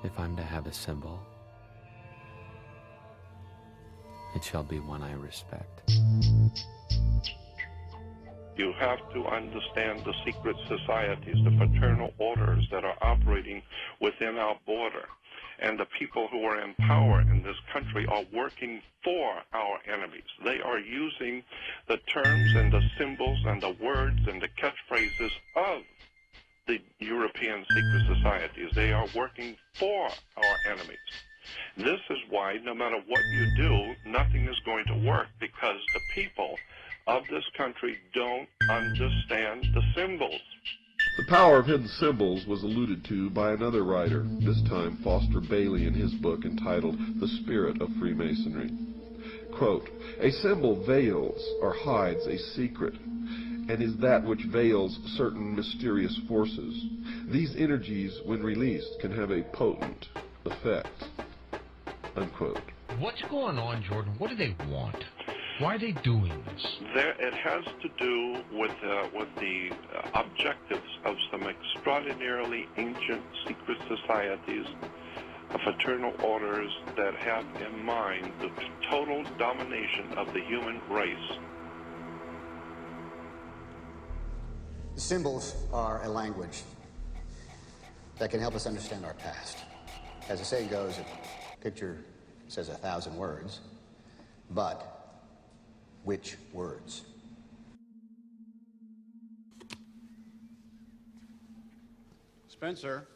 If I'm to have a symbol, it shall be one I respect. You have to understand the secret societies, the fraternal orders that are operating within our border. And the people who are in power in this country are working for our enemies. They are using the terms and the symbols and the words and the catchphrases of the European secret societies. They are working for our enemies. This is why no matter what you do, nothing is going to work, because the people of this country don't understand the symbols. The power of hidden symbols was alluded to by another writer, this time Foster Bailey, in his book entitled The Spirit of Freemasonry. Quote, "A symbol veils or hides a secret, and is that which veils certain mysterious forces. These energies, when released, can have a potent effect." Unquote. What's going on, Jordan? What do they want? Why are they doing this? It has to do with the objectives of some extraordinarily ancient secret societies, fraternal orders that have in mind the total domination of the human race. Symbols are a language that can help us understand our past. As the saying goes, a picture says 1,000 words, but which words? Spencer,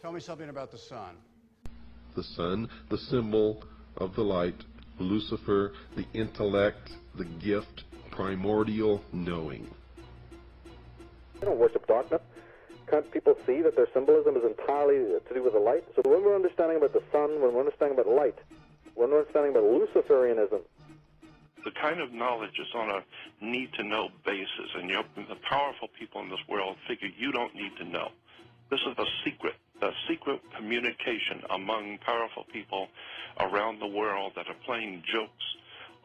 tell me something about the sun. The sun, the symbol of the light, Lucifer, the intellect, the gift, primordial knowing. They don't worship darkness. Can't people see that their symbolism is entirely to do with the light? So when we're understanding about the sun, when we're understanding about light, when we're understanding about Luciferianism, The kind of knowledge is on a need-to-know basis, and the powerful people in this world figure you don't need to know. This is a secret communication among powerful people around the world that are playing jokes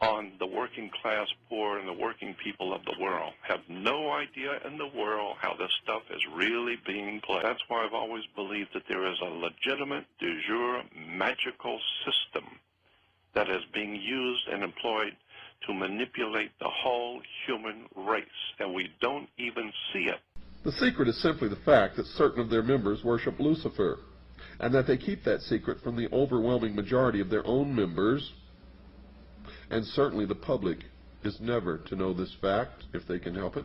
on the working class poor and the working people of the world. Have no idea in the world how this stuff is really being played. That's why I've always believed that there is a legitimate, de jure, magical system that is being used and employed to manipulate the whole human race, and we don't even see it. The secret is simply the fact that certain of their members worship Lucifer, and that they keep that secret from the overwhelming majority of their own members, and certainly the public is never to know this fact if they can help it.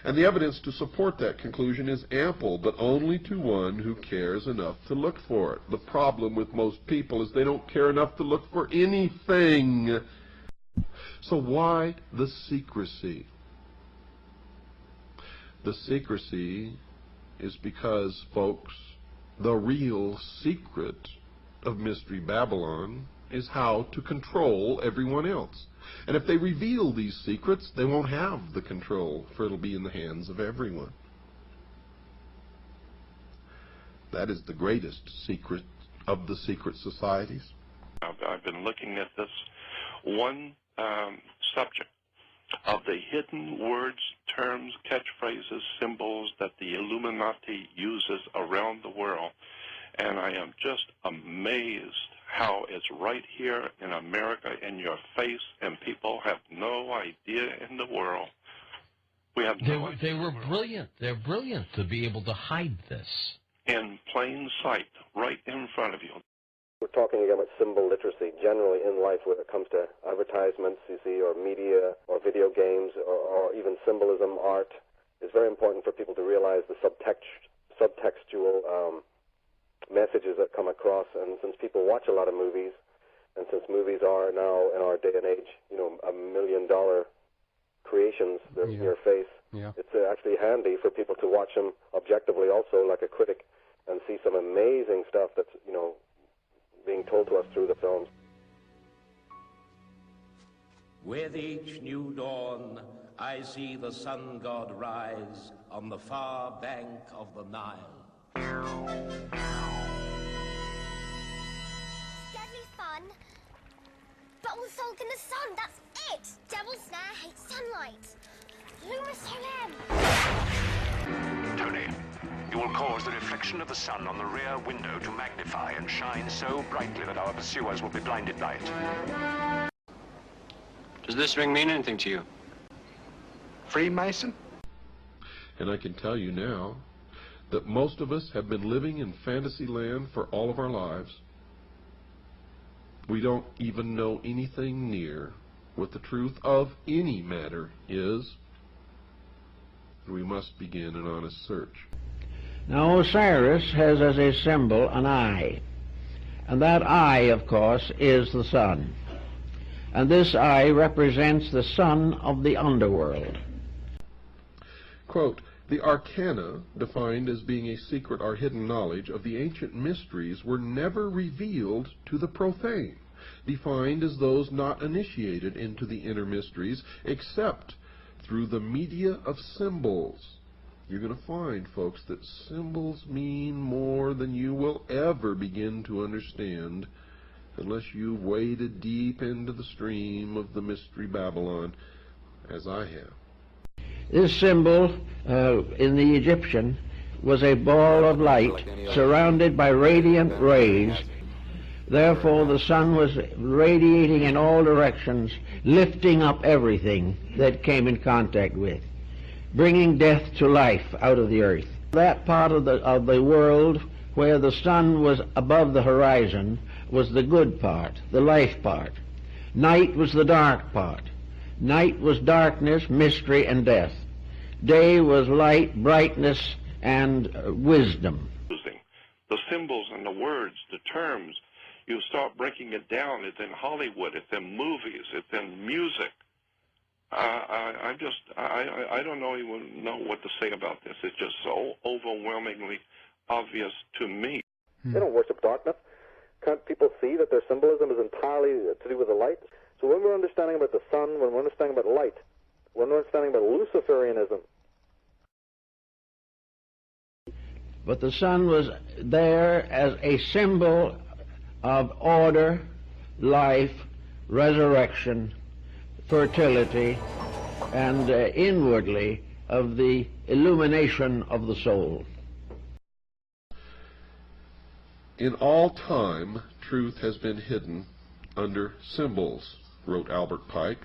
And the evidence to support that conclusion is ample, but only to one who cares enough to look for it. The problem with most people is they don't care enough to look for anything. So why the secrecy? The secrecy is because, folks, the real secret of Mystery Babylon is how to control everyone else. And if they reveal these secrets, they won't have the control, for it'll be in the hands of everyone. That is the greatest secret of the secret societies. I've been looking at this one subject of the hidden words, terms, catchphrases, symbols that the Illuminati uses around the world, and I am just amazed how it's right here in America in your face, and people have no idea in the world. We have no idea. They were brilliant. They're brilliant to be able to hide this. In plain sight, right in front of you. we're talking again about symbol literacy generally in life when it comes to advertisements, you see, or media, or video games, or even symbolism, art. It's very important for people to realize the subtextual messages that come across. And since people watch a lot of movies, and since movies are now, in our day and age, you know, $1 million creations, they're in your face, it's actually handy for people to watch them objectively also, like a critic, and see some amazing stuff that's, you know, being told to us through the films. With each new dawn, I see the sun god rise on the far bank of the Nile. Deadly fun, but all sulk in the sun, that's it! Devil's Snare hates sunlight. Luma Solem! Tune in You will cause the reflection of the sun on the rear window to magnify and shine so brightly that our pursuers will be blinded by it. Does this ring mean anything to you? Freemason? And I can tell you now that most of us have been living in fantasy land for all of our lives. We don't even know anything near what the truth of any matter is. We must begin an honest search. Now Osiris has as a symbol an eye, and that eye, of course, is the sun. And this eye represents the sun of the underworld. Quote, the arcana, defined as being a secret or hidden knowledge of the ancient mysteries, were never revealed to the profane, defined as those not initiated into the inner mysteries except through the media of symbols. You're going to find, folks, that symbols mean more than you will ever begin to understand unless you've waded deep into the stream of the mystery Babylon, as I have. This symbol in the Egyptian was a ball of light surrounded by radiant rays. Therefore, the sun was radiating in all directions, lifting up everything that came in contact with, bringing death to life out of the earth. That part of the world where the sun was above the horizon was the good part, the life part. Night was the dark part. Night was darkness, mystery, and death. Day was light, brightness, and wisdom. The symbols and the words, the terms, you start breaking it down. It's in Hollywood, it's in movies, it's in music. I don't even know what to say about this. It's just so overwhelmingly obvious to me. They don't worship darkness. Can't people see that their symbolism is entirely to do with the light? So when we're understanding about the sun, when we're understanding about light, when we're understanding about Luciferianism. But the sun was there as a symbol of order, life, resurrection, fertility, and inwardly of the illumination of the soul. In all time, truth has been hidden under symbols, wrote Albert Pike.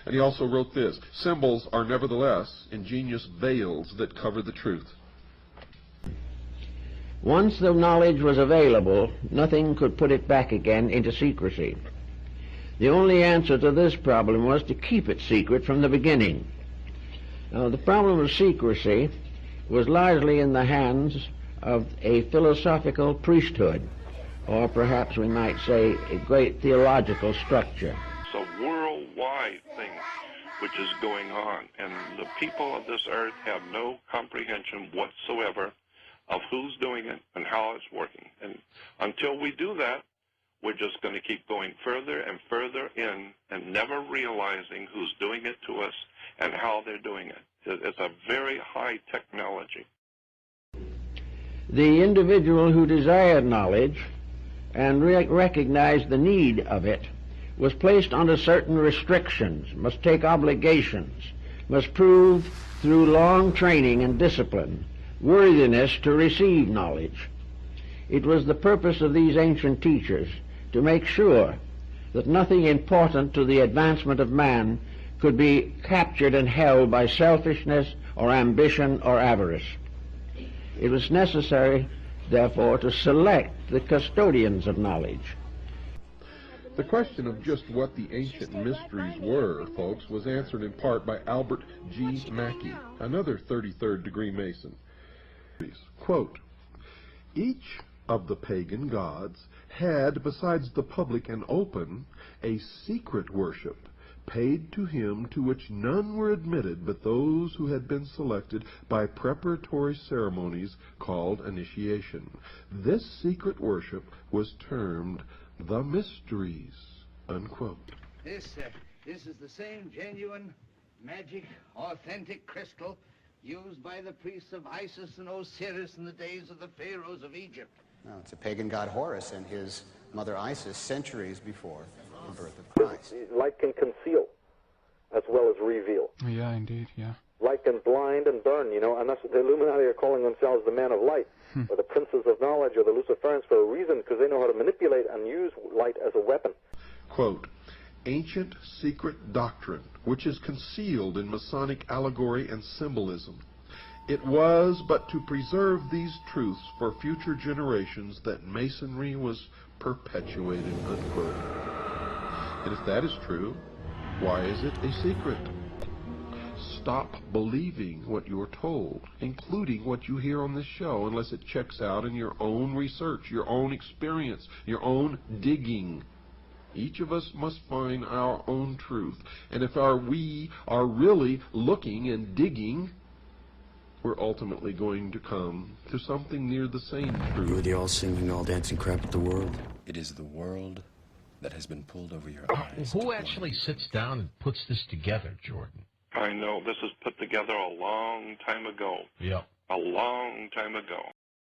And he also wrote this, symbols are nevertheless ingenious veils that cover the truth. Once the knowledge was available, nothing could put it back again into secrecy. The only answer to this problem was to keep it secret from the beginning. Now, the problem of secrecy was largely in the hands of a philosophical priesthood, or perhaps we might say a great theological structure. It's a worldwide thing which is going on, and the people of this earth have no comprehension whatsoever of who's doing it and how it's working. And until we do that, we're just going to keep going further and further in and never realizing who's doing it to us and how they're doing it. It's a very high technology. The individual who desired knowledge and recognized the need of it was placed under certain restrictions, must take obligations, must prove through long training and discipline worthiness to receive knowledge. It was the purpose of these ancient teachers to make sure that nothing important to the advancement of man could be captured and held by selfishness or ambition or avarice. It was necessary, therefore, to select the custodians of knowledge. The question of just what the ancient mysteries were, folks, was answered in part by Albert G. Mackey, another 33rd degree Mason. Quote, each of the pagan gods had, besides the public and open, a secret worship paid to him to which none were admitted but those who had been selected by preparatory ceremonies called initiation. This secret worship was termed the mysteries, unquote. This is the same genuine, magic, authentic crystal used by the priests of Isis and Osiris in the days of the pharaohs of Egypt. No, it's a pagan god Horus and his mother Isis centuries before the birth of Christ. Light can conceal as well as reveal. Yeah, indeed, yeah. light can blind and burn, you know, and that's what the Illuminati are calling themselves the men of light, or the princes of knowledge, or the Luciferians, for a reason, because they know how to manipulate and use light as a weapon. Quote, ancient secret doctrine, which is concealed in Masonic allegory and symbolism. It was but to preserve these truths for future generations that Masonry was perpetuated, unquote. And if that is true, why is it a secret? Stop believing what you're told, including what you hear on this show, unless it checks out in your own research, your own experience, your own digging. Each of us must find our own truth. And if we are really looking and digging, we're ultimately going to come to something near the same truth. You're the all-singing, all-dancing crap of the world. It is the world that has been pulled over your eyes. Who actually sits down and puts this together, Jordan? I know. This was put together a long time ago. Yep. A long time ago.